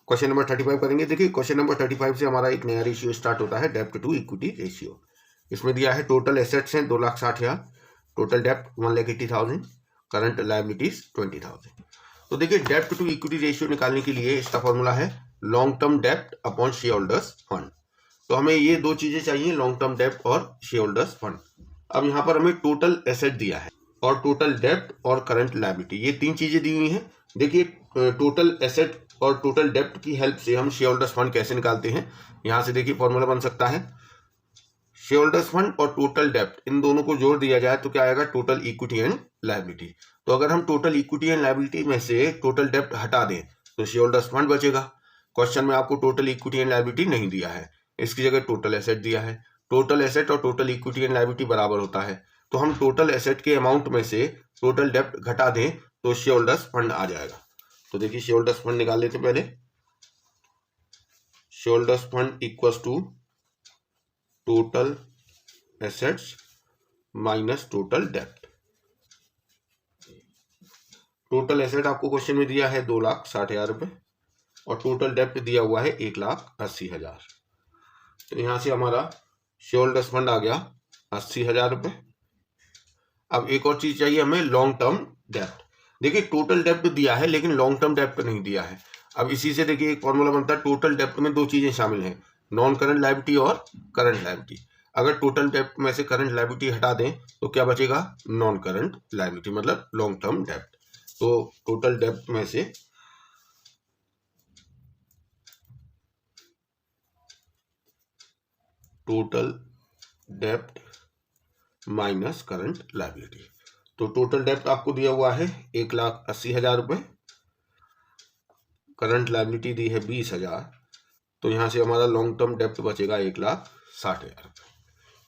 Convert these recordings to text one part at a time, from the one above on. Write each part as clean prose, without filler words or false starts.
Question number 35 करेंगे। देखिए question number 35 से हमारा एक नया रेशियो स्टार्ट होता है, डेप्ट टू इक्विटी रेशियो। इसमें दिया है टोटल एसेट्स हैं 2,60,000, टोटल डेप्ट 1,80,000, करंट लायबिलिटीज 20,000। तो देखिए डेप्ट टू इक्विटी रेशियो निकालने के लिए इसका फॉर्मूला है लॉन्ग टर्म डेप्ट अपॉन शेयर होल्डर्स फंड। तो हमें ये दो चीजें चाहिए, लॉन्ग टर्म डेप्ट और शेयर होल्डर्स फंड। अब यहाँ पर हमें टोटल एसेट दिया है और टोटल डेप्ट और करंट लायबिलिटी, ये तीन चीजें दी हुई हैं। देखिए टोटल एसेट और टोटल डेप्ट की हेल्प से हम शेयर होल्डर्स फंड कैसे निकालते हैं। यहां से देखिए फॉर्मूला बन सकता है, शेयर होल्डर्स फंड और टोटल डेप्ट इन दोनों को जोड़ दिया जाए तो क्या आएगा, टोटल इक्विटी एंड लायबिलिटी। तो अगर हम टोटल इक्विटी एंड लायबिलिटी में से टोटल डेप्ट हटा दें तो शेयर होल्डर्स फंड बचेगा। क्वेश्चन में आपको टोटल इक्विटी एंड लायबिलिटी नहीं दिया है, इसकी जगह टोटल एसेट दिया है। टोटल एसेट और टोटल इक्विटी एंड लायबिलिटी बराबर होता है, तो हम टोटल एसेट के अमाउंट में से टोटल डेप्ट घटा दें तो शेयर होल्डर्स फंड आ जाएगा। तो देखिए शेयर होल्डर्स फंड निकाल लेते पहले। Share holders fund equals to total assets minus total डेप्ट। टोटल एसेट आपको क्वेश्चन में दिया है 2,60,000 रुपए और टोटल डेप्ट दिया हुआ है 1,80,000। तो यहां से हमारा शेयर होल्डर्स फंड आ गया 80,000 रुपए। अब एक और चीज चाहिए हमें, लॉन्ग टर्म डेप्ट। देखिए टोटल डेप्ट दिया है लेकिन लॉन्ग टर्म डेप्ट नहीं दिया है। अब इसी से देखिए एक फॉर्मूला बनता है, टोटल डेप्ट में दो चीजें शामिल हैं, नॉन करंट लायबिलिटी और करंट लायबिलिटी। अगर टोटल डेप्ट में से करंट लायबिलिटी हटा दें तो क्या बचेगा, नॉन करंट लायबिलिटी, मतलब लॉन्ग टर्म डेप्ट। तो टोटल डेप्ट में से टोटल डेप्ट माइनस करंट लायबिलिटी। तो टोटल डेप्ट आपको दिया हुआ है 1,80,000 रुपए, करंट लायबिलिटी दी है 20,000, तो यहां से हमारा लॉन्ग टर्म डेप्ट बचेगा 1,60,000 रुपए।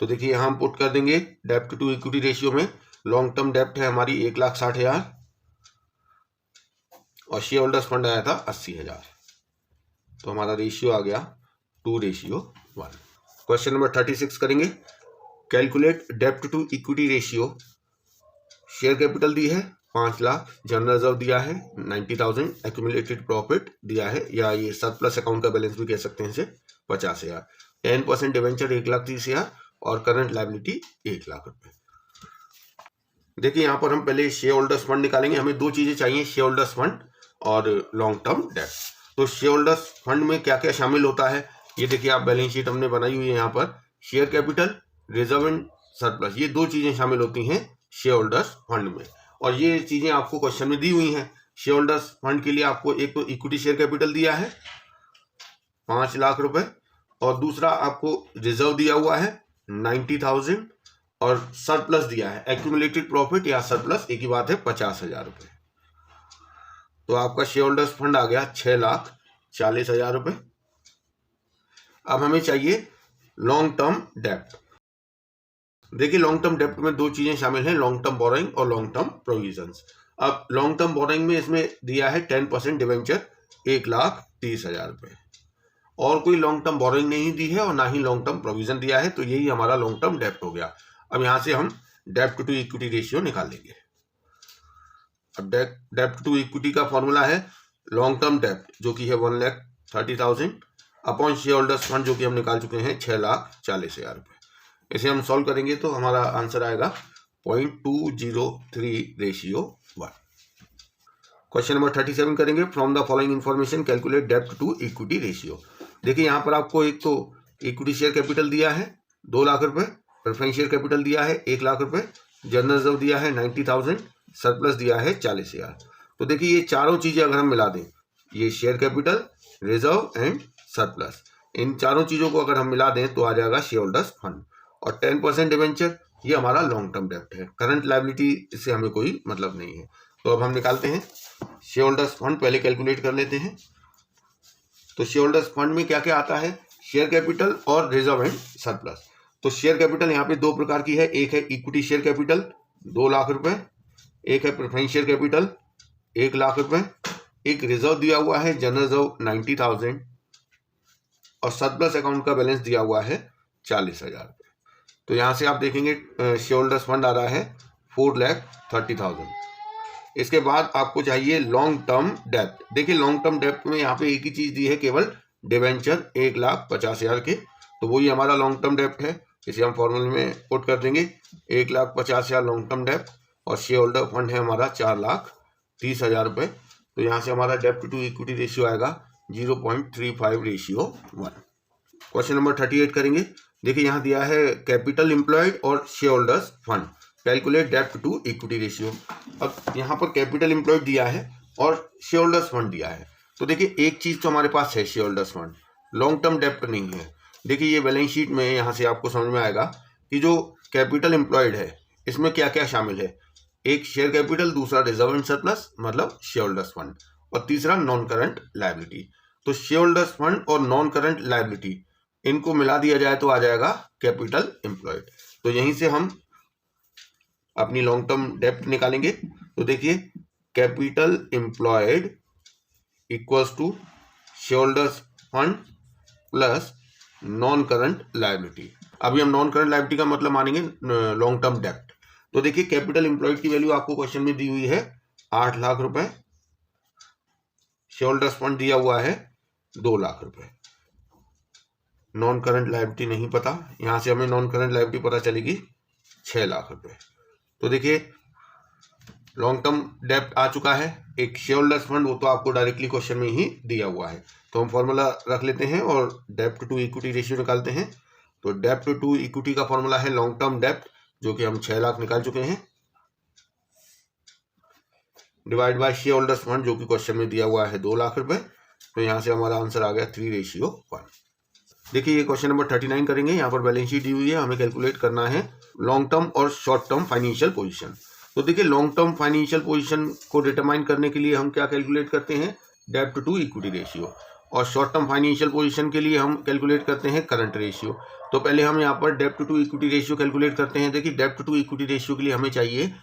तो देखिए यहां हम पुट कर देंगे डेप्ट टू इक्विटी रेशियो में, लॉन्ग टर्म डेप्ट है हमारी 1,60,000 और शेयर होल्डर्स फंड आया था 80,000, तो हमारा रेशियो आ गया 2:1। क्वेश्चन नंबर 36 करेंगे। कैलकुलेट डेप्ट to equity ratio. Share capital दी है 5 लाख, जनरल रिजर्व दिया है 90,000, एक्यूमुलेटेड प्रॉफिट दिया है या ये सरप्लस अकाउंट का बैलेंस भी कह सकते हैं इसे 50,000, 10% डिवेंचर 1,30,000 और करंट लायबिलिटी 1 लाख रुपए। देखिए यहाँ पर हम पहले शेयर होल्डर्स फंड निकालेंगे। हमें दो चीजें चाहिए, शेयर होल्डर्स फंड और लॉन्ग टर्म डेप्ट। तो शेयर होल्डर्स फंड में क्या क्या शामिल होता है, ये देखिए आप बैलेंस शीट हमने बनाई हुई है। यहाँ पर share capital, reserve and surplus, ये दो चीजें शामिल होती हैं शेयर होल्डर्स फंड में, और ये चीजें आपको क्वेश्चन में दी हुई हैं। शेयर होल्डर्स फंड के लिए आपको एक तो इक्विटी शेयर कैपिटल दिया है 5 लाख रुपए और दूसरा आपको रिजर्व दिया हुआ है 90,000 और सरप्लस दिया है, एक्यूमुलेटेड प्रॉफिट या सरप्लस एक ही बात है, 50,000 रुपए। तो आपका शेयर होल्डर्स फंड आ गया 6,40,000 रुपए। अब हमें चाहिए लॉन्ग टर्म डेप्ट। देखिए लॉन्ग टर्म डेप्ट में दो चीजें शामिल हैं, लॉन्ग टर्म बोरोइंग और लॉन्ग टर्म प्रोविजंस। अब लॉन्ग टर्म बोरोइंग में इसमें दिया है 10% डिवेंचर 1,30,000 रुपए, और कोई लॉन्ग टर्म बोरोइंग नहीं दी है और ना ही लॉन्ग टर्म प्रोविजन दिया है, तो यही हमारा लॉन्ग टर्म डेप्ट हो गया। अब यहां से हम डेप्ट टू इक्विटी रेशियो निकाल लेंगे। अब डेप्ट टू इक्विटी का फॉर्मूला है लॉन्ग टर्म डेप्ट जो कि है 1,30,000 अपॉन शेयर होल्डर्स फंड जो कि हम निकाल चुके हैं 6,40,000 रुपए। इसे हम सॉल्व करेंगे तो हमारा आंसर आएगा 0.203:1। क्वेश्चन नंबर 37 करेंगे। From the following information calculate डेप्ट टू इक्विटी रेशियो। देखिए यहाँ पर आपको एक तो इक्विटी शेयर कैपिटल दिया है 2 लाख रुपए, प्रेफरेंस शेयर कैपिटल दिया है 1 लाख रुपए, जनरल रिजर्व दिया है 90,000, सरप्लस दिया है 40,000। तो देखिए ये चारों चीजें अगर हम मिला दें, ये share capital, reserve and surplus, इन चारों चीजों को अगर हम मिला दें तो आ जाएगा शेयर होल्डर्स फंड। और 10% डिवेंचर ये हमारा लॉन्ग टर्म डेप्ट है, करंट लायबिलिटी इससे हमें कोई मतलब नहीं है। तो अब हम निकालते हैं शेयर होल्डर्स फंड, पहले कैलकुलेट कर लेते हैं। तो शेयर होल्डर्स फंड में क्या क्या आता है, शेयर कैपिटल और रिजर्व एंड सरप्लस। तो शेयर कैपिटल यहाँ पे दो प्रकार की है, एक है इक्विटी शेयर कैपिटल 2 लाख रुपए, एक है प्रेफरेंस शेयर कैपिटल 1 लाख रुपए, एक रिजर्व दिया हुआ है जनरल रिजर्व 90,000 और सरप्लस अकाउंट का बैलेंस दिया हुआ है 40,000 रुपए। तो यहां से आप देखेंगे शेयर होल्डर्स फंड आ रहा है 4,30,000। इसके बाद आपको चाहिए लॉन्ग टर्म डेप्ट। देखिए लॉन्ग टर्म डेप्ट में यहाँ पे एक ही चीज दी है, केवल डिवेंचर 1,50,000 के, तो वही हमारा लॉन्ग टर्म डेप्ट है। इसे हम फॉर्मूले में पुट कर देंगे, 1,50,000 लॉन्ग टर्म डेप्ट और शेयर होल्डर फंड है हमारा 4,30,000 रुपये। तो यहाँ से हमारा डेप्ट टू इक्विटी रेशियो आएगा 0.35:1। क्वेश्चन नंबर 38 करेंगे। देखिए यहाँ दिया है कैपिटल एम्प्लॉयड और शेयर होल्डर्स फंड, कैलकुलेट डेप्ट टू इक्विटी रेशियो। अब यहाँ पर कैपिटल एम्प्लॉयड दिया है और शेयर होल्डर्स फंड दिया है। तो देखिए एक चीज तो हमारे पास है share holders fund, long term डेप्ट नहीं है। देखिए ये बैलेंस शीट में यहाँ से आपको समझ में आएगा कि जो कैपिटल एम्प्लॉयड है इसमें क्या क्या शामिल है। एक शेयर कैपिटल, दूसरा रिजर्व एंड सरप्लस मतलब शेयर होल्डर्स फंड, और तीसरा नॉन करंट लायबिलिटी। तो शेयर होल्डर्स फंड और नॉन करंट लायबिलिटी इनको मिला दिया जाए तो आ जाएगा कैपिटल एम्प्लॉयड। तो यहीं से हम अपनी लॉन्ग टर्म डेप्ट निकालेंगे। तो देखिए capital employed equals to share holders fund plus non current liability. अभी हम नॉन करंट लायबिलिटी का मतलब मानेंगे लॉन्ग टर्म डेप्ट। तो देखिए कैपिटल एम्प्लॉयड की वैल्यू आपको क्वेश्चन में दी हुई है 8 लाख रुपए, शेयर होल्डर्स फंड दिया हुआ है 2 लाख रुपए, नॉन करंट लायबिलिटी नहीं पता, यहां से हमें नॉन करंट लायबिलिटी पता चलेगी 6 लाख रुपए। तो देखिए लॉन्ग टर्म डेप्ट आ चुका है, एक शेयर होल्डर्स फंड वो तो आपको डायरेक्टली क्वेश्चन में ही दिया हुआ है। तो हम फॉर्मूला रख लेते हैं और डेप्ट टू इक्विटी रेशियो निकालते हैं। तो डेप्ट टू इक्विटी का फॉर्मूला है लॉन्ग टर्म डेप्ट, जो कि हम 6 लाख निकाल चुके हैं, divide by share holders fund जो कि क्वेश्चन में दिया हुआ है 2 लाख रुपए। तो यहाँ से हमारा आंसर आ गया 3:1। देखिए ये क्वेश्चन नंबर 39 करेंगे। यहाँ पर बैलेंस शीट दी हुई है, हमें कैलकुलेट करना है लॉन्ग टर्म और शॉर्ट टर्म फाइनेंशियल पोजीशन। तो देखिए लॉन्ग टर्म फाइनेंशियल पोजीशन को डिटरमाइन करने के लिए हम क्या कैलकुलेट करते हैं, डेप्ट टू इक्विटी रेशियो, और शॉर्ट टर्म फाइनेंशियल पोजीशन के लिए हम कैलकुलेट करते हैं करंट रेशियो। तो पहले हम यहाँ पर डेप्ट टू इक्विटी रेशियो कैलकुलेट करते हैं। देखिए डेप्ट टू इक्विटी रेशियो के लिए हमें चाहिए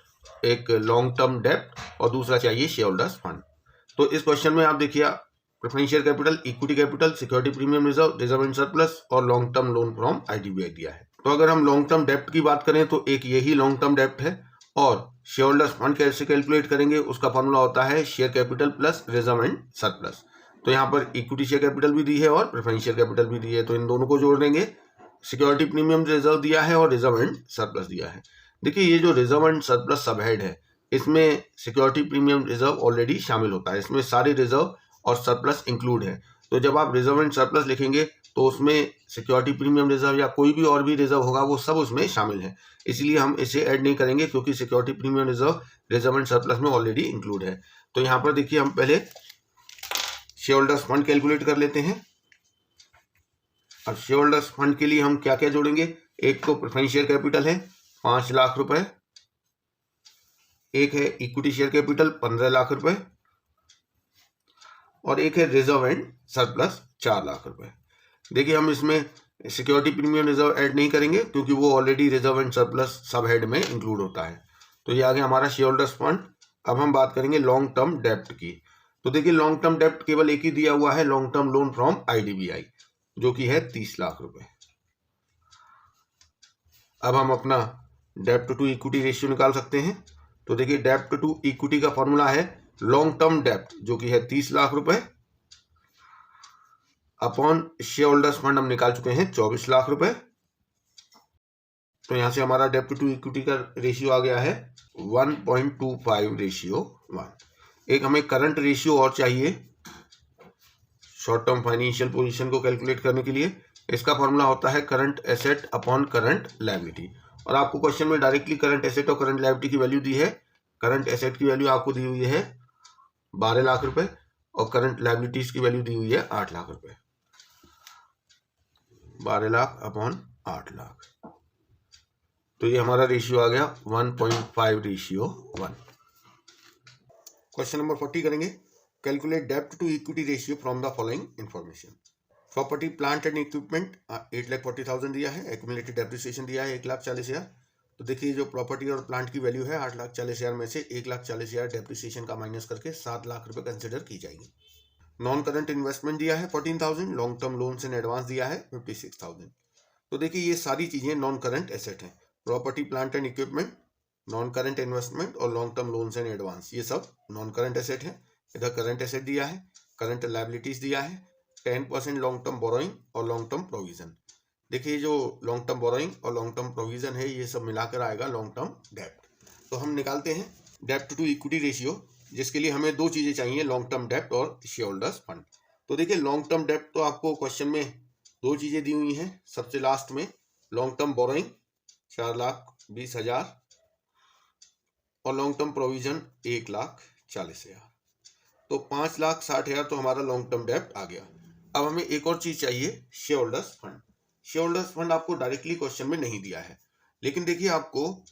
एक लॉन्ग टर्म डेप्ट और दूसरा चाहिए शेयर होल्डर्स फंड। तो इस क्वेश्चन में आप देखिए preference share capital, equity capital, security premium reserve, reserve and surplus और long term loan from IDBI दिया है। तो अगर हम लॉन्ग टर्म डेप्ट की बात करें तो एक यही लॉन्ग टर्म डेप्ट है, और शेयर होल्डर्स फंड कैसे कैलकुलेट करेंगे उसका फॉर्मूला होता है share capital plus reserve and surplus. तो यहाँ पर इक्विटी शेयर कैपिटल भी दी है और प्रेफरेंस शेयर कैपिटल भी दी है, तो इन दोनों को जोड़ देंगे। सिक्योरिटी प्रीमियम रिजर्व दिया है और रिजर्व एंड सरप्लस दिया है। देखिए ये जो रिजर्व एंड सरप्लस सब हेड है, इसमें सिक्योरिटी प्रीमियम रिजर्व ऑलरेडी शामिल होता है, इसमें सारे रिजर्व और सरप्लस इंक्लूड है। तो जब आप रिजर्व एंड सरप्लस लिखेंगे तो उसमें सिक्योरिटी प्रीमियम रिजर्व या कोई भी और भी रिजर्व होगा वो सब उसमें शामिल है, इसलिए हम इसे ऐड नहीं करेंगे क्योंकि security premium reserve reserve and surplus में ऑलरेडी इंक्लूड है। तो यहाँ पर देखिए हम पहले शेयर होल्डर्स फंड कैलकुलेट कर लेते हैं। अब शेयर होल्डर्स फंड के लिए हम क्या क्या जोड़ेंगे, एक तो प्रेफरेंस शेयर कैपिटल है 5 लाख रुपए, एक है इक्विटी शेयर कैपिटल 15 लाख रुपए, और एक है रिजर्व एंड सरप्लस 4 लाख रुपए। देखिए हम इसमें सिक्योरिटी प्रीमियम रिजर्व ऐड नहीं करेंगे क्योंकि वो ऑलरेडी रिजर्व एंड सरप्लस सब हेड में इंक्लूड होता है। तो ये आ गया हमारा शेयर होल्डर्स फंड। अब हम बात करेंगे लॉन्ग टर्म डेप्ट की। तो देखिए लॉन्ग टर्म डेप्ट केवल एक ही दिया हुआ है, long term loan from IDBI, जो कि है 30 लाख रुपए। अब हम अपना डेप्ट टू इक्विटी रेशियो निकाल सकते हैं। तो देखिए डेप्ट टू इक्विटी का फॉर्मूला है लॉन्ग टर्म डेप्ट जो कि है 30 लाख रुपए अपॉन शेयर होल्डर्स फंड हम निकाल चुके हैं 24 लाख रुपए। तो यहां से हमारा डेप्ट टू इक्विटी का रेशियो आ गया है 1.25:1। एक हमें करंट रेशियो और चाहिए शॉर्ट टर्म फाइनेंशियल पोजीशन को कैलकुलेट करने के लिए। इसका फॉर्मूला होता है current asset upon current liability, और आपको क्वेश्चन में डायरेक्टली करंट एसेट और करंट लायबिलिटी की वैल्यू दी है। करंट एसेट की वैल्यू आपको दी हुई है 12 लाख रुपए और करंट लायबिलिटीज की वैल्यू दी हुई है 8 लाख रुपए। 12 लाख अपॉन 8 लाख, तो ये हमारा रेशियो आ गया 1.5:1। क्वेश्चन नंबर 40 करेंगे। कैलकुलेट डेप्ट to equity ratio from the following information. Property plant and equipment 8,40,000 दिया है, एक्यूमुलेटेड डेप्रिसिएशन दिया है 1,40,000। तो देखिए जो प्रॉपर्टी और प्लांट की वैल्यू है 8,40,000 में से 1,40,000 डेप्रिसिएशन का माइनस करके 7 लाख रुपए कंसिडर की जाएगी। नॉन करंट इन्वेस्टमेंट दिया है 14,000, long term loans and advance दिया है 56,000। तो देखिए ये सारी चीजें नॉन करंट एसेट हैं, property plant and equipment non current investment और long term loans and advance, ये सब नॉन करंट एसेट है। इधर करंट एसेट दिया है, करंट लायबिलिटीज दिया है, 10% लॉन्ग टर्म बोरोइंग और लॉन्ग टर्म प्रोविजन। देखिए जो लॉन्ग टर्म बोरोइंग और लॉन्ग टर्म प्रोविजन है ये सब मिलाकर आएगा लॉन्ग टर्म डेप्ट। तो हम निकालते हैं डेप्ट टू इक्विटी रेशियो, जिसके लिए हमें दो चीजें चाहिए, लॉन्ग टर्म डेप्ट और शेयर होल्डर्स फंड। तो देखिए लॉन्ग टर्म डेप्ट तो आपको क्वेश्चन में दो चीजें दी हुई हैं। सबसे लास्ट में लॉन्ग टर्म बोरोइंग 4,20,000 और लॉन्ग टर्म प्रोविजन 1,40,000, तो 5,60,000 तो हमारा लॉन्ग टर्म डेप्ट आ गया। अब हमें एक और चीज चाहिए, share holders fund. Share holders fund आपको डायरेक्टली क्वेश्चन में नहीं दिया है, लेकिन देखिए आपको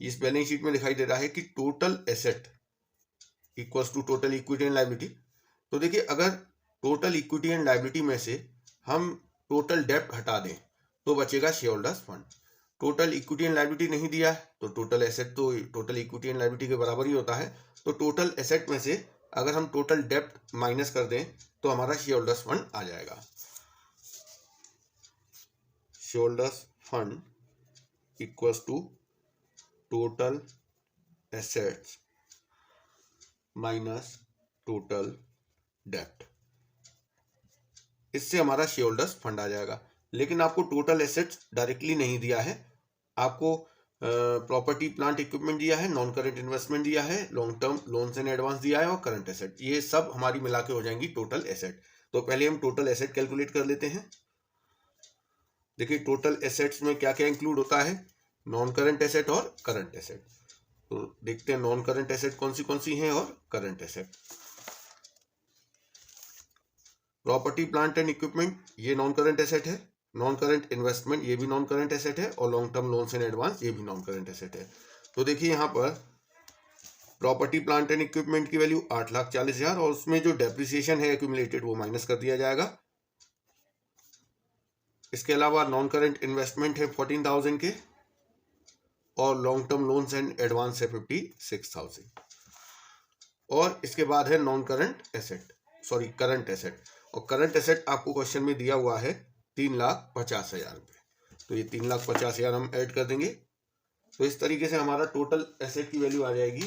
इस बैलेंस शीट में दिखाई दे रहा है कि total asset equals to total equity and liability. तो देखिए अगर टोटल इक्विटी एंड लायबिलिटी में से हम टोटल डेप्ट हटा दें तो बचेगा share holders fund. Total equity and liability नहीं दिया है तो टोटल एसेट तो टोटल इक्विटी एंड लायबिलिटी के बराबर ही होता है। तो टोटल एसेट में से अगर हम टोटल डेप्ट माइनस कर दें तो हमारा शेयर होल्डर्स फंड आ जाएगा। Share holders fund equals to total assets minus total डेप्ट, इससे हमारा शेयर होल्डर्स फंड आ जाएगा। लेकिन आपको टोटल एसेट्स डायरेक्टली नहीं दिया है, आपको प्रॉपर्टी प्लांट इक्विपमेंट दिया है, नॉन करंट इन्वेस्टमेंट दिया है, long term loans and advance दिया है और करंट एसेट, ये सब हमारी मिला के हो जाएंगी टोटल एसेट। तो पहले हम टोटल एसेट कैलकुलेट कर लेते हैं। देखिए टोटल एसेट्स में क्या क्या इंक्लूड होता है, नॉन करंट एसेट और करंट एसेट। तो देखते हैं नॉन करंट एसेट कौन सी हैं और current asset. Property plant and equipment ये नॉन करंट एसेट है, नॉन करंट इन्वेस्टमेंट ये भी नॉन करंट एसेट है और long term loans and advance ये भी नॉन करंट एसेट है। तो देखिए यहाँ पर प्रॉपर्टी प्लांट एंड इक्विपमेंट की वैल्यू 8,40,000 और उसमें जो डेप्रिसिएशन है एक्यूमुलेटेड वो माइनस कर दिया जाएगा। इसके अलावा नॉन करंट इन्वेस्टमेंट है 14,000 के और long term loans and advance है 56,000 और इसके बाद है non current asset current asset. और करंट एसेट आपको क्वेश्चन में दिया हुआ है 3,50,000 रुपये, तो ये 3,50,000 हम ऐड कर देंगे। तो इस तरीके से हमारा टोटल एसेट की वैल्यू आ जाएगी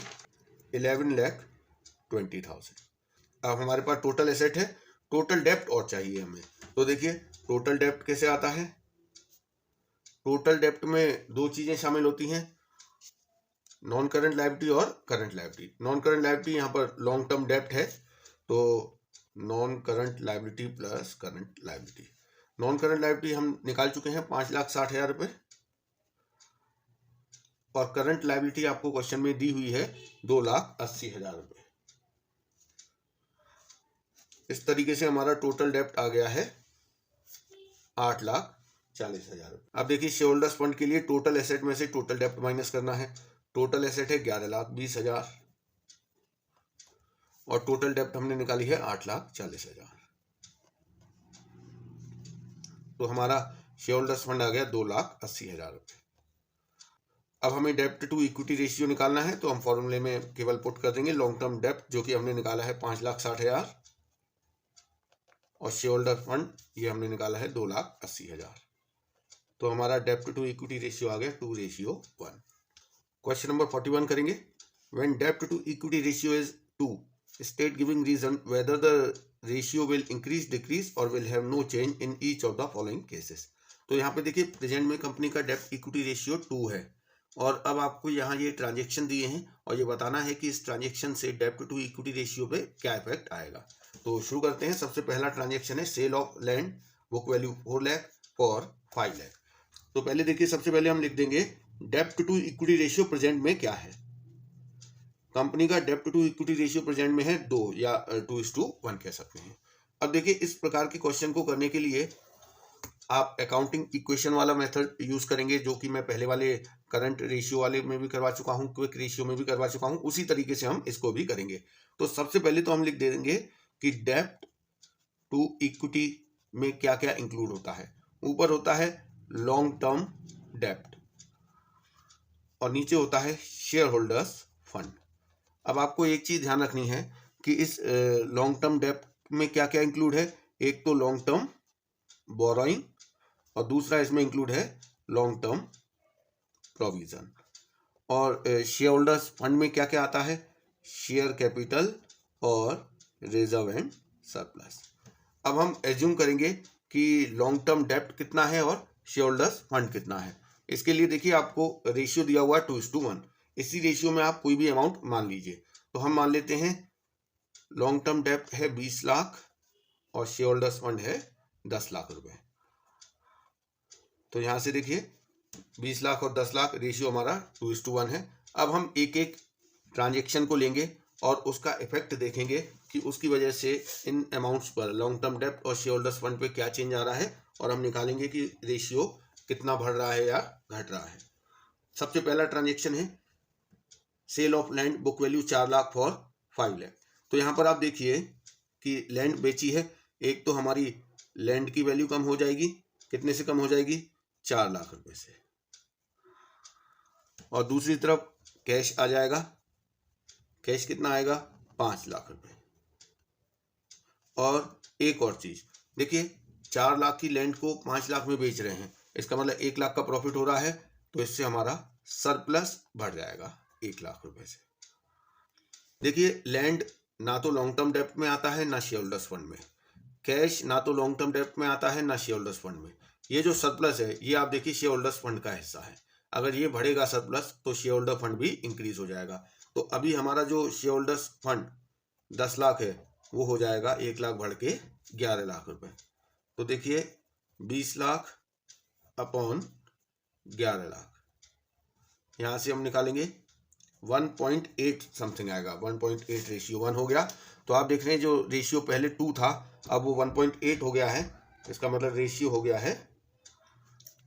11,20,000। अब हमारे पास टोटल एसेट है, टोटल डेप्ट और चाहिए हमें। तो देखिए टोटल डेप्ट कैसे आता है, टोटल डेप्ट में दो चीजें शामिल होती हैं, नॉन करंट लायबिलिटी और current liability. Non current liability यहाँ पर लॉन्ग टर्म डेप्ट है, तो non current liability plus current liability. Non current liability हम निकाल चुके हैं 5,60,000 रुपये और करंट लायबिलिटी आपको क्वेश्चन में दी हुई है 2,80,000 रुपये। इस तरीके से हमारा टोटल डेप्ट आ गया है 8,40,000 रुपये। अब देखिए शेयर होल्डर्स फंड के लिए टोटल एसेट में से टोटल डेप्ट माइनस करना है। टोटल एसेट है 11,20,000 और टोटल डेप्ट हमने निकाली है 8,40,000, तो हमारा शेयर होल्डर्स फंड आ गया 2,80,000 रुपये। अब हमें डेप्ट टू इक्विटी रेशियो निकालना है, तो हम फॉर्मूले में केवल पुट कर देंगे लॉन्ग टर्म डेप्ट जो कि हमने निकाला है 5,60,000 और शेयर होल्डर फंड ये हमने निकाला है 2,80,000, तो हमारा डेप्ट टू इक्विटी रेशियो आ गया 2:1। क्वेश्चन नंबर 41 करेंगे। व्हेन डेप्ट to equity ratio is 2, state giving reason whether the ratio will increase, decrease or will have no change in each of the following cases। तो यहाँ पे देखिए प्रेजेंट में company का डेप्ट इक्विटी रेशियो 2 है और अब आपको यहाँ ये ट्रांजेक्शन दिए हैं और ये बताना है कि इस ट्रांजेक्शन से डेप्ट टू इक्विटी रेशियो पे क्या इफेक्ट आएगा। तो शुरू करते हैं। सबसे पहला ट्रांजेक्शन है sale of land, book value 4 lakh for 5 lakh. तो पहले देखिए सबसे पहले हम लिख देंगे डेप्ट टू इक्विटी रेशियो प्रेजेंट में क्या है। कंपनी का डेप्ट टू इक्विटी रेशियो प्रेजेंट में है 2 या 2:1 कह सकते हैं। अब देखिए इस प्रकार के क्वेश्चन को करने के लिए आप अकाउंटिंग इक्वेशन वाला मेथड यूज करेंगे, जो कि मैं पहले वाले करंट रेशियो वाले में भी करवा चुका हूं, क्विक रेशियो में भी करवा चुका हूं, उसी तरीके से हम इसको भी करेंगे। तो सबसे पहले तो हम लिख देंगे कि डेप्ट टू इक्विटी में क्या क्या इंक्लूड होता है। ऊपर होता है लॉन्ग टर्म डेप्ट और नीचे होता है शेयर होल्डर्स फंड। अब आपको एक चीज ध्यान रखनी है कि इस लॉन्ग टर्म डेप्ट में क्या क्या इंक्लूड है। एक तो लॉन्ग टर्म बोरोइंग और दूसरा इसमें इंक्लूड है लॉन्ग टर्म प्रोविजन। और शेयर होल्डर्स फंड में क्या क्या आता है, शेयर कैपिटल और रिजर्व एंड सरप्लस। अब हम एज्यूम करेंगे कि लॉन्ग टर्म डेप्ट कितना है और शेयर होल्डर्स फंड कितना है। इसके लिए देखिए आपको रेशियो दिया हुआ है 2:1। इसी रेशियो में आप कोई भी अमाउंट मान लीजिए। तो हम मान लेते हैं लॉन्ग टर्म डेप्ट है 20 लाख और शेयर होल्डर्स फंड है 10 लाख रुपए। तो यहां से देखिए 20 लाख और 10 लाख रेशियो हमारा 2:1 है। अब हम एक एक ट्रांजेक्शन को लेंगे और उसका इफेक्ट देखेंगे कि उसकी वजह से इन अमाउंट्स पर लॉन्ग टर्म डेप्ट और शेयर होल्डर्स फंड पे क्या चेंज आ रहा है, और हम निकालेंगे कि रेशियो कितना बढ़ रहा है या घट रहा है। सबसे पहला ट्रांजेक्शन है sale of land, book value 4 lakh for 5 lakh. तो यहाँ पर आप देखिए कि लैंड बेची है, एक तो हमारी लैंड की वैल्यू कम हो जाएगी, कितने से कम हो जाएगी, 4 लाख रुपए से, और दूसरी तरफ कैश आ जाएगा, कैश कितना आएगा, 5 लाख रुपए। और एक और चीज देखिए, 4 लाख की लैंड को 5 लाख में बेच रहे हैं, इसका मतलब 1 लाख का प्रॉफिट हो रहा है, तो इससे हमारा सरप्लस बढ़ जाएगा 1 लाख रुपए से। देखिए लैंड ना तो लॉन्ग टर्म डेप्ट में आता है ना शेयर होल्डर्स फंड में, कैश ना तो लॉन्ग टर्म डेप्ट में आता है ना शेयर होल्डर्स फंड में। ये जो सरप्लस है ये आप देखिए शेयर होल्डर्स फंड का हिस्सा है। अगर ये बढ़ेगा सरप्लस तो शेयर होल्डर फंड भी इंक्रीज हो जाएगा। तो अभी हमारा जो शेयर होल्डर्स फंड 10 लाख है वो हो जाएगा 1 लाख बढ़ के 11 लाख रुपए। तो देखिए 20 लाख अपॉन 11 लाख, यहां से हम निकालेंगे 1.8 समथिंग आएगा, 1.8 रेशियो 1 हो गया। तो आप देख रहे हैं जो रेशियो पहले 2 था अब वो 1.8 हो गया है, इसका मतलब रेशियो हो गया है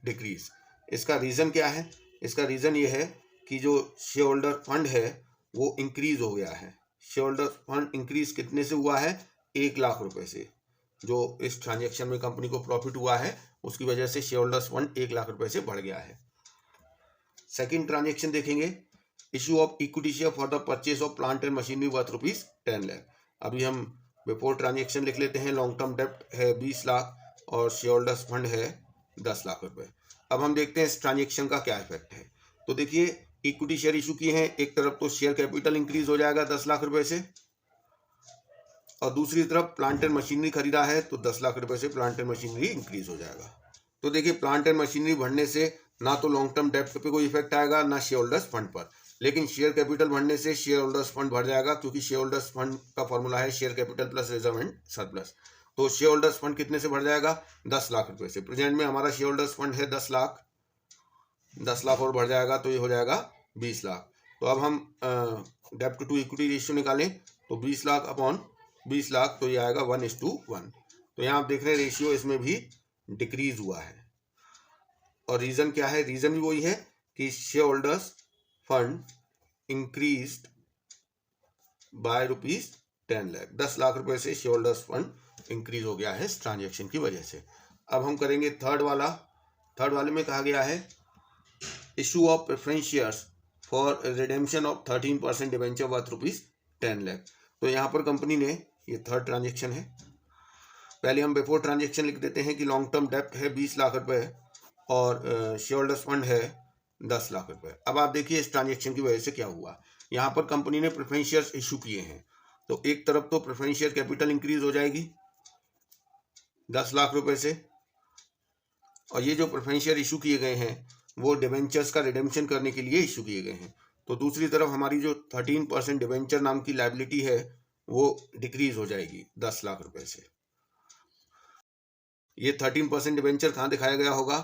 डिक्रीज। इसका रीजन क्या है, इसका रीजन ये है कि जो शेयर होल्डर फंड है वो इंक्रीज हो गया है। शेयर होल्डर फंड इंक्रीज कितने से हुआ है, 1 लाख रुपए से। जो इस ट्रांजेक्शन में कंपनी को प्रॉफिट हुआ है उसकी वजह से शेयर होल्डर्स फंड 1 लाख रुपए से बढ़ गया है। सेकंड ट्रांजेक्शन देखेंगे, issue of equity share for the purchase of plant and machinery worth ₹10 lakh. अभी हम बिफोर ट्रांजेक्शन लिख लेते हैं, लॉन्ग टर्म डेप्ट है 20 लाख और शेयर होल्डर्स फंड है 10 लाख रुपए। अब हम देखते हैं इस ट्रांजेक्शन का क्या इफेक्ट है। तो देखिए इक्विटी शेयर इशू किए हैं, एक तरफ तो शेयर कैपिटल इंक्रीज हो जाएगा 10 लाख रुपए से, और दूसरी तरफ प्लांट एंड मशीनरी खरीदा है तो 10 लाख रुपए से प्लांट एंड मशीनरी इंक्रीज हो जाएगा। तो देखिए प्लांट एंड मशीनरी बढ़ने से ना तो लॉन्ग टर्म डेप्ट पे कोई इफेक्ट आएगा ना शेयर होल्डर्स फंड पर, लेकिन शेयर कैपिटल बढ़ने से शेयर होल्डर्स फंड बढ़ जाएगा, क्योंकि शेयर होल्डर्स फंड का फॉर्मूला है share capital plus reserve and surplus. तो शेयर होल्डर्स फंड कितने से बढ़ जाएगा, 10 लाख रुपए से। प्रेजेंट में हमारा शेयर होल्डर्स फंड है 10 लाख, 10 लाख और बढ़ जाएगा तो ये हो जाएगा 20 लाख। तो अब हम डेप्ट टू इक्विटी रेशियो निकालें तो 20 लाख अपॉन 20 लाख, तो ये आएगा 1:1। तो यहाँ आप देख रहे हैं रेशियो इसमें भी डिक्रीज हुआ है। और रीजन क्या है, रीजन भी वही है कि share holders fund increased by ₹10 lakh, 10 lakh रुपए से शेयर होल्डर्स फंड इंक्रीज हो गया है इस ट्रांजेक्शन की वजह से। अब हम करेंगे थर्ड वाला। थर्ड वाले में कहा गया है issue of preference shares for redemption of 13% debenture worth ₹10 lakh. तो यहाँ पर कंपनी ने, ये थर्ड ट्रांजेक्शन है, पहले हम बिफोर ट्रांजेक्शन लिख देते हैं कि लॉन्ग टर्म डेप्ट है 20 लाख रुपए और शेयर होल्डर्स फंड है 10 लाख रुपए। अब आप देखिए इस ट्रांजेक्शन की वजह से क्या हुआ, यहाँ पर कंपनी ने प्रेफरेंस शेयर्स इशू किए हैं, तो एक तरफ तो प्रेफरेंस शेयर कैपिटल इंक्रीज हो जाएगी 10 लाख रुपए से, और ये जो प्रेफरेंस शेयर इशू किए गए हैं वो डिबेंचर्स का रिडेम्पशन करने के लिए इशू किए गए हैं। तो दूसरी तरफ हमारी जो 13% डिबेंचर नाम की लायबिलिटी है वो डिक्रीज हो जाएगी 10 लाख रुपए से। ये 13% डिबेंचर कहाँ दिखाया गया होगा,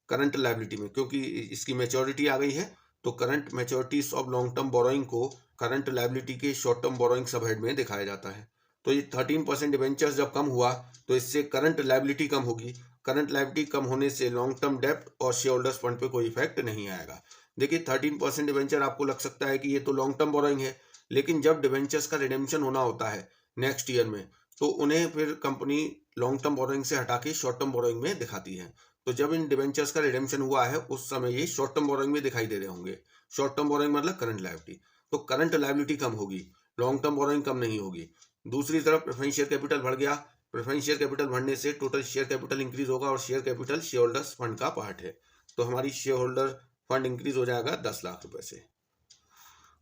करंट लायबिलिटी में, क्योंकि इसकी मैच्योरिटी आ गई है। तो current मैच्योरिटीज of long term borrowing को करंट लायबिलिटी के शॉर्ट टर्म बोरोइंग सब हेड में दिखाया जाता है। तो ये 13% डिबेंचर्स जब कम हुआ तो इससे करंट लायबिलिटी कम होगी, करंट लायबिलिटी कम होने से लॉन्ग टर्म डेप्ट और शेयर होल्डर्स फंड पे कोई इफेक्ट नहीं आएगा। देखिए 13% डिबेंचर आपको लग सकता है कि ये तो लॉन्ग टर्म बोरोइंग है, लेकिन जब डिबेंचर्स का रिडेम्पशन होना होता है नेक्स्ट ईयर में तो उन्हें फिर कंपनी लॉन्ग टर्म बोरोइंग से हटा के शॉर्ट टर्म बोरोइंग में दिखाती है। तो जब इन डिबेंचर्स का रिडेम्पशन हुआ है उस समय ये शॉर्ट टर्म बोरोइंग में दिखाई दे रहे होंगे। शॉर्ट टर्म बोरोइंग मतलब करंट लायबिलिटी, तो करंट लायबिलिटी कम होगी, लॉन्ग टर्म बोरोइंग कम नहीं होगी। दूसरी तरफ प्रेफरेंस शेयर कैपिटल बढ़ गया, प्रेफरेंस शेयर कैपिटल बढ़ने से टोटल शेयर कैपिटल इंक्रीज होगा और share capital share holders fund का पार्ट है, तो हमारी शेयर होल्डर फंड इंक्रीज हो जाएगा 10 लाख रुपए से।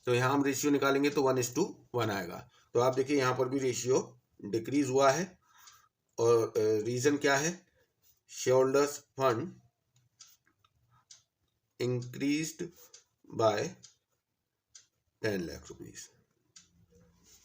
तो यहाँ हम रेशियो निकालेंगे तो 1:1 आएगा। तो आप देखिए यहाँ पर भी रेशियो डिक्रीज हुआ है। और रीजन क्या है? Share holders fund increased by 10 lakh rupees.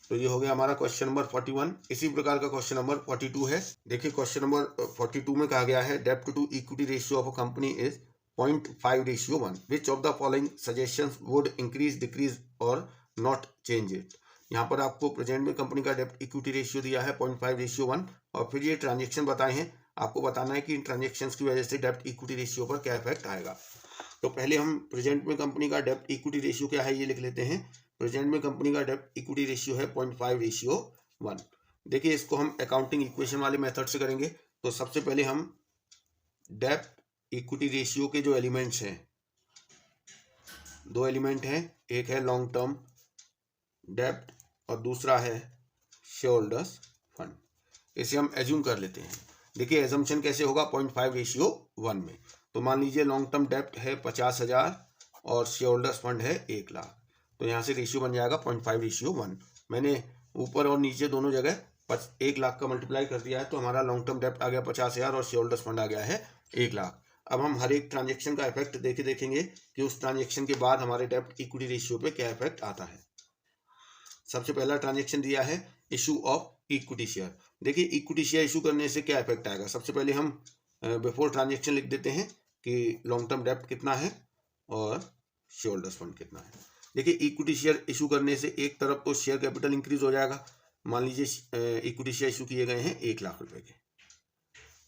तो ये हो गया हमारा क्वेश्चन नंबर 41। इसी प्रकार का क्वेश्चन नंबर 42 है। देखिए क्वेश्चन नंबर 42 में कहा गया है डेब्ट to equity ratio of a company is 0.5:1। Which of the following suggestions would increase, decrease और नॉट चेंज इट। यहाँ पर आपको प्रेजेंट में कंपनी का डेब्ट इक्विटी रेशियो दिया है 0.5:1 और फिर ये ट्रांजेक्शन बताए हैं। आपको बताना है कि इन ट्रांजेक्शन की वजह से डेब्ट इक्विटी रेशियो पर क्या इफेक्ट आएगा। तो पहले हम प्रेजेंट में कंपनी का डेब्ट इक्विटी रेशियो क्या है ये लिख लेते हैं। प्रेजेंट में कंपनी का डेब्ट इक्विटी रेशियो है 0.5:1। देखिए इसको हम अकाउंटिंग इक्वेशन वाले मेथड से करेंगे। तो सबसे पहले हम डेब्ट इक्विटी रेशियो के जो एलिमेंट्स हैं, दो एलिमेंट हैं, एक है लॉन्ग टर्म डेब्ट और दूसरा है शेयर होल्डर्स फंड। इसे हम एज्यूम कर लेते हैं। देखिए एजम्पशन कैसे होगा 0.5:1 में। तो मान लीजिए लॉन्ग टर्म डेब्ट है 50,000 और शेयर होल्डर्स फंड है 1 लाख। तो यहाँ से रेशियो बन जाएगा 0.5:1। मैंने ऊपर और नीचे दोनों जगह 1 लाख का मल्टीप्लाई कर दिया है। तो हमारा लॉन्ग टर्म डेब्ट आ गया 50,000 और शेयर होल्डर्स फंड आ गया है 1 लाख। अब हम हर एक ट्रांजेक्शन का इफेक्ट देखेंगे कि उस ट्रांजेक्शन के बाद हमारे डेब्ट इक्विटी रेशियो पे क्या इफेक्ट आता है। सबसे पहला ट्रांजेक्शन दिया है इशू ऑफ इक्विटी शेयर। देखिए इक्विटी शेयर इशू करने से क्या इफेक्ट आएगा। सबसे पहले हम बिफोर ट्रांजेक्शन लिख देते हैं कि लॉन्ग टर्म डेब्ट कितना है और शेयर होल्डर्स फंड कितना है। देखिए इक्विटी शेयर इशू करने से एक तरफ तो शेयर कैपिटल इंक्रीज हो जाएगा। मान लीजिए इक्विटी शेयर इशू किए गए हैं 1 लाख रुपए के,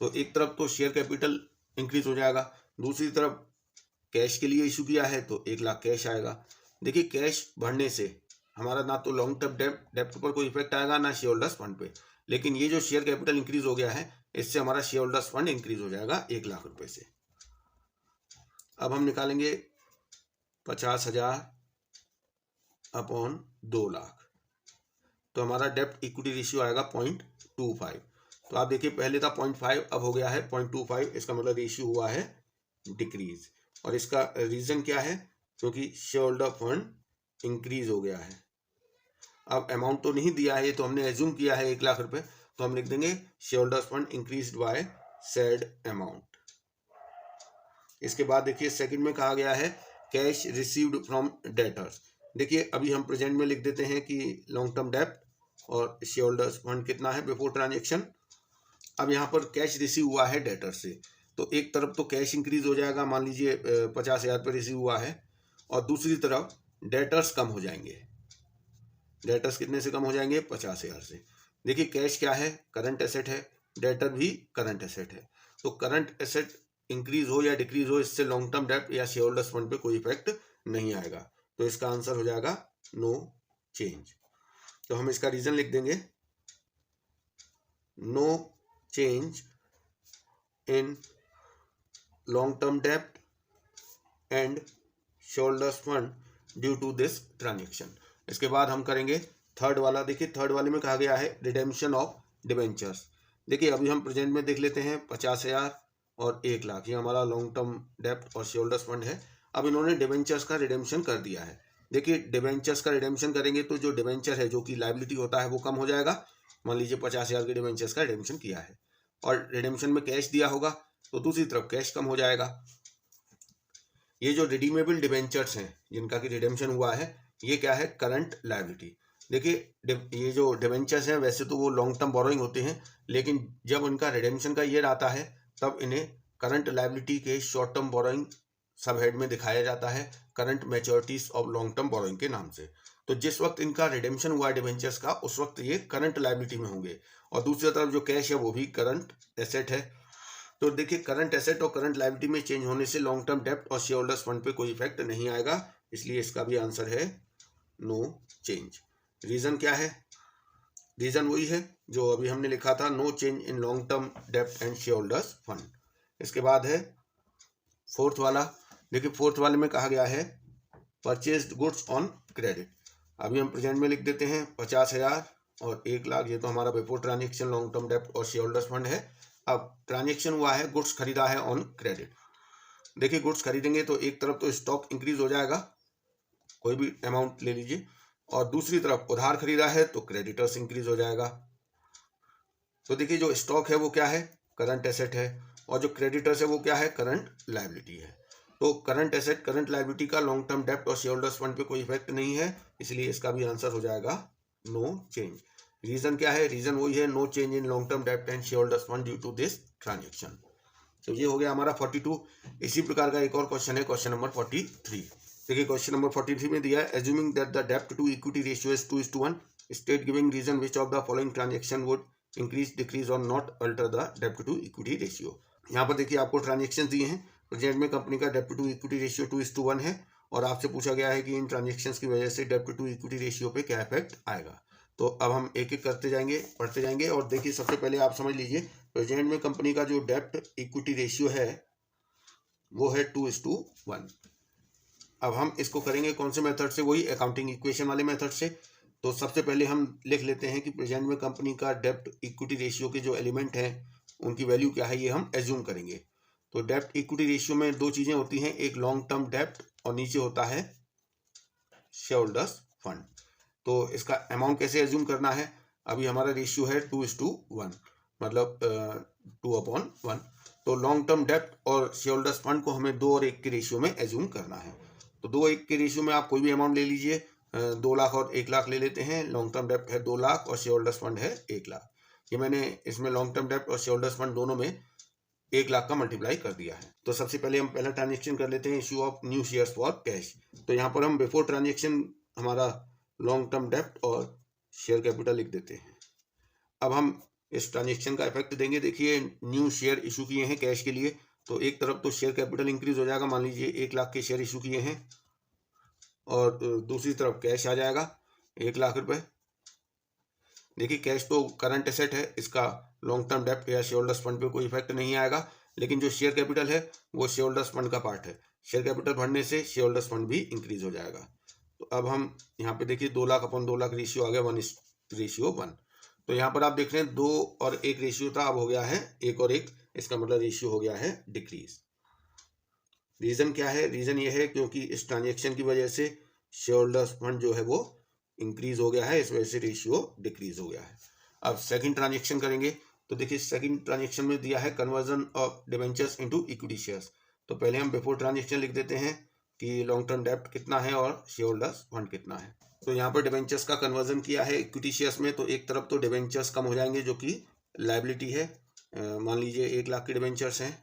तो एक तरफ तो शेयर कैपिटल इंक्रीज हो जाएगा, दूसरी तरफ कैश के लिए इशू किया है तो 1 लाख कैश आएगा। देखिए कैश बढ़ने से हमारा ना तो लॉन्ग टर्म डेब्ट पर कोई इफेक्ट आएगा ना शेयर होल्डर्स फंड पे, लेकिन ये जो शेयर कैपिटल इंक्रीज हो गया है इससे हमारा शेयर होल्डर्स फंड इंक्रीज हो जाएगा 1 लाख रुपए से। अब हम निकालेंगे 50,000 अपॉन 2 लाख, तो हमारा डेब्ट इक्विटी रेशियो आएगा 0.25। तो आप देखिए पहले था 0.5, अब हो गया है 0.25। इसका मतलब रेशियो हुआ है डिक्रीज। और इसका रीजन क्या है? क्योंकि शेयर होल्डर फंड इंक्रीज हो गया है। अब अमाउंट तो नहीं दिया है, ये तो हमने एज्यूम किया है 1 लाख रुपए, तो हम लिख देंगे share holders fund increased by said amount. इसके बाद देखिए सेकंड में कहा गया है कैश रिसीव्ड फ्रॉम डेटर्स। देखिए अभी हम प्रेजेंट में लिख देते हैं कि लॉन्ग टर्म डेब्ट और शेयर होल्डर्स फंड कितना है बिफोर ट्रांजेक्शन। अब यहाँ पर कैश रिसीव हुआ है डेटर से, तो एक तरफ तो कैश इंक्रीज हो जाएगा, मान लीजिए 50,000 पर रिसीव हुआ है, और दूसरी तरफ डेटर्स कम हो जाएंगे। डेटर्स कितने से कम हो जाएंगे? 50,000 से। देखिए कैश क्या है? करंट एसेट है, डेटर भी करंट एसेट है। तो करंट एसेट इंक्रीज हो या डिक्रीज हो, इससे लॉन्ग टर्म डेब्ट या शेयर होल्डर्स फंड पे कोई इफेक्ट नहीं आएगा। तो इसका आंसर हो जाएगा नो चेंज। तो हम इसका रीजन लिख देंगे no change in long term डेब्ट and share holders fund due to this transaction. इसके बाद हम करेंगे थर्ड वाला। देखिए थर्ड वाले में कहा गया है रिडेम्पशन ऑफ डिबेंचर्स। देखिए अभी हम प्रेजेंट में देख लेते हैं 50,000 और 1 लाख, ये हमारा लॉन्ग टर्म डेब्ट और शेयर होल्डर्स फंड है। अब इन्होंने डिबेंचर्स का रिडेम्पशन कर दिया है। देखिए डिबेंचर्स का रिडेम्पशन करेंगे तो जो डिबेंचर है जो कि लायबिलिटी होता है वो कम हो जाएगा। मान लीजिए 50,000 के डिबेंचर्स का रिडेम्पशन किया है और रिडेम्पशन में कैश दिया होगा, तो दूसरी तरफ कैश कम हो जाएगा। ये जो रिडीमेबल डिबेंचर्स हैं जिनका कि रिडेम्पशन हुआ है, ये क्या है? Current liability. देखिए ये जो डिबेंचर्स हैं वैसे तो वो लॉन्ग टर्म बोरोइंग होते हैं, लेकिन जब उनका रिडेम्पशन का ईयर आता है तब इन्हें करंट लायबिलिटी के शॉर्ट टर्म बोरोइंग सब हेड में दिखाया जाता है, current मैच्योरिटीज of long term borrowing के नाम से। तो जिस वक्त इनका रिडेम्पशन हुआ डिबेंचर्स का, उस वक्त ये करंट लायबिलिटी में होंगे, और दूसरी तरफ जो कैश है वो भी करंट एसेट है। तो देखिए करंट एसेट और करंट लायबिलिटी में चेंज होने से लॉन्ग टर्म डेब्ट और शेयर होल्डर्स फंड पे कोई इफेक्ट नहीं आएगा, इसलिए इसका भी आंसर है नो चेंज। रीजन क्या है? रीजन वही है जो अभी हमने लिखा था, no change in long term डेब्ट एंड शेयर होल्डर्स फंड। इसके बाद है फोर्थ वाला। देखिए फोर्थ वाले में कहा गया है परचेज्ड गुड्स ऑन क्रेडिट। अभी हम प्रेजेंट में लिख देते हैं 50,000 और 1 लाख, ये तो हमारा बिफोर ट्रांजेक्शन लॉन्ग टर्म डेब्ट और शेयर होल्डर्स फंड है। अब ट्रांजेक्शन हुआ है, गुड्स खरीदा है ऑन क्रेडिट। देखिए गुड्स खरीदेंगे तो एक तरफ तो स्टॉक इंक्रीज हो जाएगा, कोई भी अमाउंट ले लीजिए, और दूसरी तरफ उधार खरीदा है तो क्रेडिटर्स इंक्रीज हो जाएगा। तो देखिए जो स्टॉक है वो क्या है, करंट एसेट है, और जो क्रेडिटर्स है वो क्या है, करंट लायबिलिटी है। तो करंट एसेट करंट लायबिलिटी का लॉन्ग टर्म डेप्ट और शेयर होल्डर्स फंड पे कोई इफेक्ट नहीं है, इसलिए इसका भी आंसर हो जाएगा नो चेंज। रीजन क्या है, रीजन वही है, no change in long term डेप्ट and share holders fund due to this transaction. तो ये हो गया हमारा 42। इसी प्रकार का एक और क्वेश्चन है, क्वेश्चन नंबर 43। देखिए क्वेश्चन नंबर 43 में दिया है, एज्यूमिंग दैट द डेप्ट to equity ratio is 2:1, state giving reason which of the following transaction would increase decrease और नॉट अल्टर द डेप्ट टू इक्विटी रेशियो। यहाँ पर देखिए आपको ट्रांजेक्शन दिए हैं, प्रेजेंट में कंपनी का डेप्ट टू इक्विटी रेशियो 2:1 है, और आपसे पूछा गया है कि इन ट्रांजेक्शन्स की वजह से डेप्ट टू इक्विटी रेशियो पे क्या इफेक्ट आएगा। तो अब हम एक एक करते जाएंगे, पढ़ते जाएंगे। और देखिए सबसे पहले आप समझ लीजिए, प्रेजेंट में कंपनी का जो डेप्ट इक्विटी रेशियो है वो है 2:1। अब हम इसको करेंगे कौन से मेथड से, वही अकाउंटिंग इक्वेशन वाले मेथड से। तो सबसे पहले हम लिख लेते हैं कि प्रेजेंट में कंपनी का डेप्ट इक्विटी रेशियो के जो एलिमेंट हैं उनकी वैल्यू क्या है, ये हम एज्यूम करेंगे। तो डेप्ट इक्विटी रेशियो में दो चीजें होती हैं, एक लॉन्ग टर्म डेप्ट और नीचे होता है शेयर होल्डर्स फंड। तो इसका अमाउंट कैसे एज्यूम करना है, अभी हमारा रेशियो है 2:1, मतलब 2/1। तो लॉन्ग टर्म डेप्ट और शेयर होल्डर्स फंड को हमें 2 और 1 के रेशियो में एज्यूम करना है। तो 2:1 के रेशियो में आप कोई भी अमाउंट ले लीजिए, 2 लाख और 1 लाख ले लेते हैं। लॉन्ग टर्म डेप्ट है 2 लाख और शेयर होल्डर्स फंड है 1 लाख। ये मैंने इसमें लॉन्ग टर्म डेप्ट और शेयर होल्डर्स फंड दोनों में 1 लाख का मल्टीप्लाई कर दिया है। तो सबसे पहले हम पहला ट्रांजेक्शन कर लेते हैं, issue of new shares for cash. तो यहाँ पर हम बिफोर ट्रांजेक्शन हमारा लॉन्ग टर्म डेप्ट और शेयर कैपिटल लिख देते हैं। अब हम इस ट्रांजेक्शन का इफेक्ट देंगे। देखिए न्यू शेयर इशू किए हैं कैश के लिए, तो एक तरफ तो शेयर कैपिटल इंक्रीज हो जाएगा, मान लीजिए 1 लाख के शेयर इशू किए हैं, और दूसरी तरफ कैश आ जाएगा 1 लाख रुपए। देखिए कैश तो करंट एसेट है, इसका लॉन्ग टर्म डेप्ट या शेयर होल्डर्स फंड पे कोई इफेक्ट नहीं आएगा, लेकिन जो शेयर कैपिटल है वो शेयर होल्डर्स फंड का पार्ट है। शेयर कैपिटल बढ़ने से शेयर होल्डर्स फंड भी इंक्रीज हो जाएगा। तो अब हम यहाँ पे देखिए 2 लाख अपन 2 लाख रेशियो आ गया 1:1। तो यहाँ पर आप देख रहे हैं 2 और 1 रेशियो था, अब हो गया है 1 और 1, इसका मतलब रेशियो हो गया है डिक्रीज। रीजन क्या है, रीजन ये है क्योंकि इस ट्रांजेक्शन की वजह से शेयर होल्डर्स फंड जो है वो इंक्रीज हो गया है, इस वजह से रेशियो डिक्रीज हो गया है। अब सेकंड ट्रांजेक्शन करेंगे। तो देखिए सेकंड ट्रांजेक्शन में दिया है conversion of debentures into equity shares. तो पहले हम बिफोर ट्रांजेक्शन लिख देते हैं कि लॉन्ग टर्म डेप्ट कितना है और शेयर होल्डर्स फंड कितना है। तो यहाँ पर डिबेंचर्स का कन्वर्जन किया है इक्विटी शेयर्स में, तो एक तरफ तो डिबेंचर्स कम हो जाएंगे जो कि लायबिलिटी है, मान लीजिए 1 लाख के डिबेंचर्स हैं,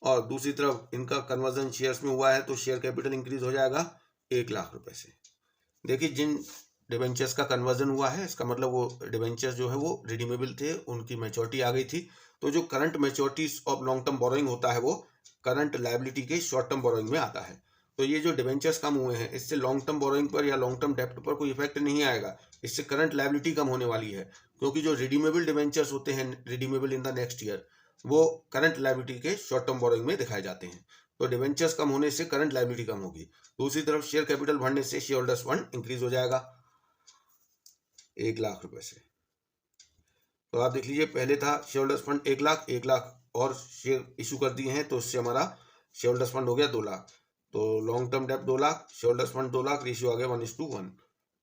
और दूसरी तरफ इनका कन्वर्जन शेयर्स में हुआ है तो शेयर कैपिटल इंक्रीज हो जाएगा 1 लाख रुपए से। देखिए जिन डिबेंचर्स का कन्वर्जन हुआ है इसका मतलब वो डिबेंचर्स जो है वो रिडीमेबल थे, उनकी मैच्योरिटी आ गई थी। तो जो current मैच्योरिटीज of long term borrowing होता है वो करंट लायबिलिटी के शॉर्ट टर्म बोरोइंग में आता है। तो ये जो डिबेंचर्स कम हुए हैं इससे लॉन्ग टर्म बोरोइंग पर या लॉन्ग टर्म डेप्ट पर कोई इफेक्ट नहीं आएगा, इससे करंट लायबिलिटी कम होने वाली है, क्योंकि जो रिडीमेबल डिबेंचर्स होते हैं redeemable in the next year वो करंट लायबिलिटी के शॉर्ट टर्म बोरोइंग में दिखाए जाते हैं। तो डिबेंचर्स कम होने से करंट लायबिलिटी कम होगी। दूसरी तरफ शेयर कैपिटल बढ़ने से शेयर होल्डर्स फंड इंक्रीज हो जाएगा 1 लाख रुपए से। तो आप देख लीजिए पहले था शेयर होल्डर्स फंड 1 लाख और शेयर इशू कर दिए हैं, तो इससे हमारा शेयर होल्डर्स फंड हो गया 2 लाख। तो लॉन्ग टर्म डेप्ट 2 lakh, share holders fund 2 lakh, ratio आ गया 1:1।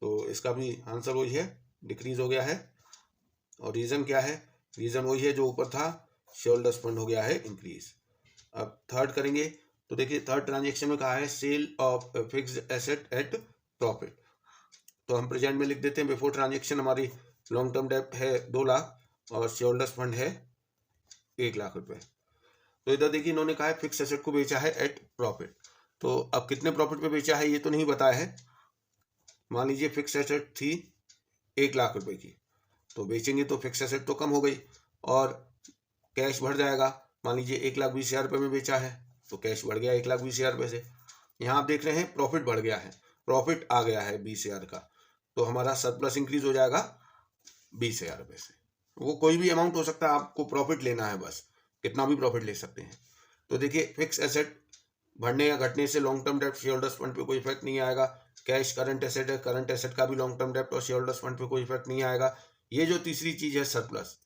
तो इसका भी आंसर वही है, डिक्रीज हो गया है। और रीजन क्या है, रीजन वही है जो ऊपर था, शेयर होल्डर्स फंड हो गया है इंक्रीज। अब थर्ड करेंगे। तो देखिए थर्ड ट्रांजेक्शन में कहा है sale of fixed asset at profit. तो हम प्रेजेंट में लिख देते हैं बिफोर ट्रांजेक्शन हमारी लॉन्ग टर्म डेप्ट है 2 लाख और शेयर होल्डर्स फंड है 1 लाख रुपए। तो इधर देखिए इन्होंने कहा है फिक्स एसेट को बेचा है एट प्रॉफिट। तो अब कितने प्रॉफिट पे बेचा है ये तो नहीं बताया है। मान लीजिए फिक्स एसेट थी 1 लाख रुपए की, तो बेचेंगे तो फिक्स एसेट तो कम हो गई और कैश बढ़ जाएगा। मान लीजिए 1,20,000 रुपये में बेचा है तो कैश बढ़ गया 1,20,000 रुपये से। यहाँ आप देख रहे हैं प्रॉफिट बढ़ गया है, प्रॉफिट आ गया है 20,000 का, तो हमारा सरप्लस इंक्रीज हो जाएगा 20,000 रुपये से। वो कोई भी अमाउंट हो सकता है, आपको प्रॉफिट लेना है, बस कितना भी प्रॉफिट ले सकते हैं। तो देखिए फिक्स एसेट बढ़ने या घटने से लॉन्ग टर्म डेप्ट शेयर होल्डर्स फंड पे कोई इफेक्ट नहीं आएगा। कैश करंट एसेट है, करंट एसेट का भी लॉन्ग टर्म डेप्ट और शेयर होल्डर्स फंड पे कोई इफेक्ट नहीं आएगा। ये जो तीसरी चीज है सरप्लस,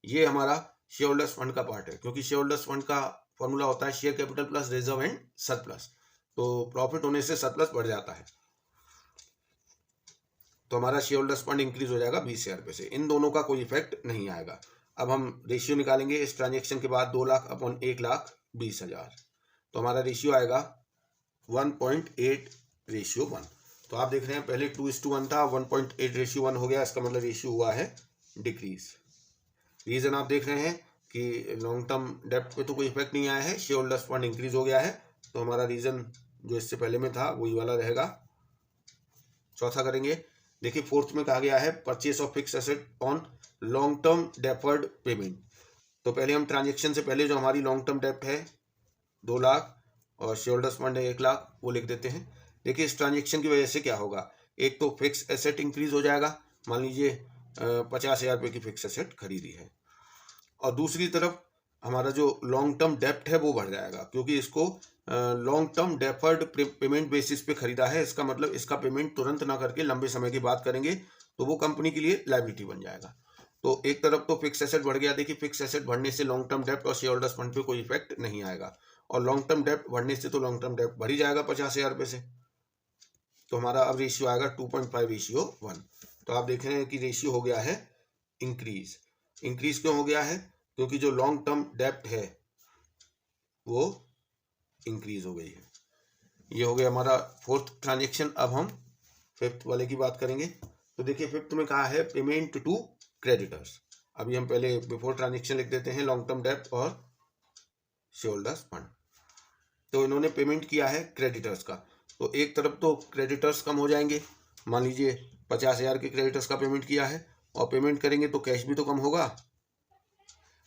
ये हमारा शेयर होल्डर्स फंड का पार्ट है, क्योंकि शेयर होल्डर्स फंड का फॉर्मूला होता है share capital plus reserve and surplus. तो प्रॉफिट होने से सरप्लस बढ़ जाता है। तो हमारा शेयर होल्डर्स फंड इंक्रीज हो जाएगा 20,000 रुपये से। इन दोनों का कोई इफेक्ट नहीं आएगा। अब हम रेशियो निकालेंगे इस ट्रांजेक्शन के बाद 2 लाख अपॉन 1,20,000, तो हमारा रेशियो आएगा 1.8:1। तो आप देख रहे हैं पहले 2:1 था, 1.8:1 हो गया, इसका मतलब रेशियो हुआ है डिक्रीज। रीजन आप देख रहे हैं कि लॉन्ग टर्म डेप्ट पे तो कोई इफेक्ट नहीं आया है, शेयर होल्डर्स फंड इंक्रीज हो गया है, तो हमारा रीजन जो इससे पहले में था वही वाला रहेगा। चौथा करेंगे, देखिए फोर्थ में कहा गया है purchase of fix asset on long term deferred payment. तो पहले हम ट्रांजेक्शन से पहले जो हमारी लॉन्ग टर्म डेप्ट है 2 लाख और शेयर होल्डर्स फंड है 1 लाख, वो लिख देते हैं। देखिए इस ट्रांजेक्शन की वजह से क्या होगा, एक तो फिक्स एसेट इंक्रीज हो जाएगा, मान लीजिए 50,000 रुपये की फिक्स एसेट खरीदी है, और दूसरी तरफ हमारा जो लॉन्ग टर्म डेप्ट है वो बढ़ जाएगा, क्योंकि इसको long term deferred payment basis पे खरीदा है। इसका मतलब इसका पेमेंट तुरंत ना करके लंबे समय की बात करेंगे तो वो कंपनी के लिए लायबिलिटी बन जाएगा। तो एक तरफ तो फिक्स एसेट बढ़ गया, देखिए फिक्स एसेट बढ़ने से लॉन्ग टर्म डेप्ट और शेयर होल्डर्स फंड पे कोई इफेक्ट नहीं आएगा, और लॉन्ग टर्म डेप्ट बढ़ने से तो लॉन्ग टर्म डेप्ट बढ़ ही जाएगा 50,000 रुपये से। तो हमारा अब रेशियो आएगा 2.5:1। तो आप देख रहे हैं कि रेशियो हो गया है इंक्रीज। इंक्रीज क्यों हो गया है, क्योंकि जो लॉन्ग टर्म डेप्ट है वो इंक्रीज हो गई है। ये हो गया हमारा फोर्थ ट्रांजेक्शन। अब हम फिफ्थ वाले की बात करेंगे। तो देखिए फिफ्थ में कहा है पेमेंट टू क्रेडिटर्स। अभी हम पहले बिफोर ट्रांजेक्शन लिख देते हैं, लॉन्ग टर्म डेप्ट और शेयर होल्डर्स फंड। तो इन्होंने पेमेंट किया है क्रेडिटर्स का, तो एक तरफ तो क्रेडिटर्स कम हो जाएंगे, मान लीजिए 50,000 के क्रेडिटर्स का पेमेंट किया है, और पेमेंट करेंगे तो कैश भी तो कम होगा।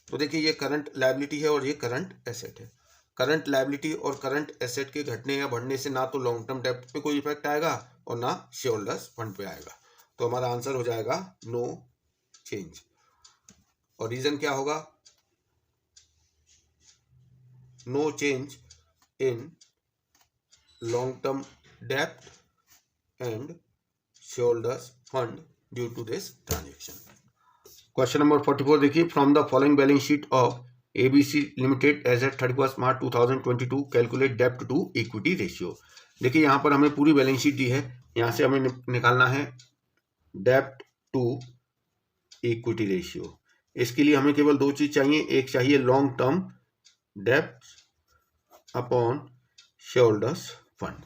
तो देखिए ये करंट लायबिलिटी है और ये करंट एसेट है। करंट लायबिलिटी और करंट एसेट के घटने या बढ़ने से ना तो लॉन्ग टर्म डेप्ट पे कोई इफेक्ट आएगा और ना शेयर होल्डर्स फंड पे आएगा। तो हमारा आंसर हो जाएगा नो चेंज। और रीजन क्या होगा, no change in long term डेप्ट and share holders fund due to this transaction. Question number 44 देखिए, from the following balance sheet of ABC limited as at 31 March 2022 calculate डेप्ट to equity ratio. देखिए यहाँ पर हमें पूरी बैलेंस शीट दी है, यहाँ से हमें निकालना है डेप्ट टू इक्विटी रेशियो। इसके लिए हमें केवल 2 चीज चाहिए, एक चाहिए लॉन्ग टर्म डेप्ट अपॉन शेयर होल्डर्स फंड।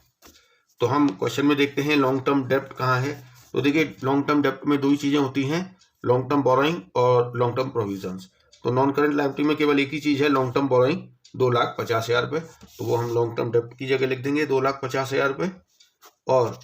तो हम क्वेश्चन में देखते हैं लॉन्ग टर्म डेप्ट कहाँ है। तो देखिए लॉन्ग टर्म डेप्ट में 2 ही चीजें होती हैं, लॉन्ग टर्म बोरोइंग और लॉन्ग टर्म प्रोविजंस। तो नॉन करंट लायबिलिटी में केवल एक ही चीज है, लॉन्ग टर्म बोरोइंग 2,50,000 रुपये, तो वो हम लॉन्ग टर्म डेप्ट की जगह लिख देंगे 2,50,000 रुपये। और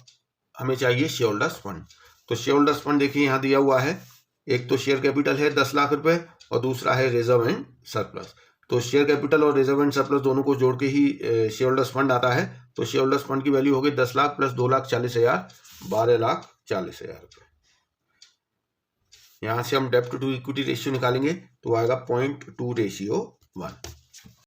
हमें चाहिए शेयर होल्डर्स फंड। तो शेयर होल्डर्स फंड देखिए यहाँ दिया हुआ है, एक तो शेयर कैपिटल है 10 लाख रुपए और दूसरा है रिजर्व एंड सरप्लस। तो शेयर कैपिटल और रिजर्व एंड सरप्लस दोनों को जोड़ के ही शेयर होल्डर्स फंड आता है। तो शेयर होल्डर्स फंड की वैल्यू हो गई 10 लाख प्लस 2,40,000, 12,40,000 रुपये। यहाँ से हम डेप्ट टू इक्विटी रेशियो निकालेंगे तो आएगा 0.2:1।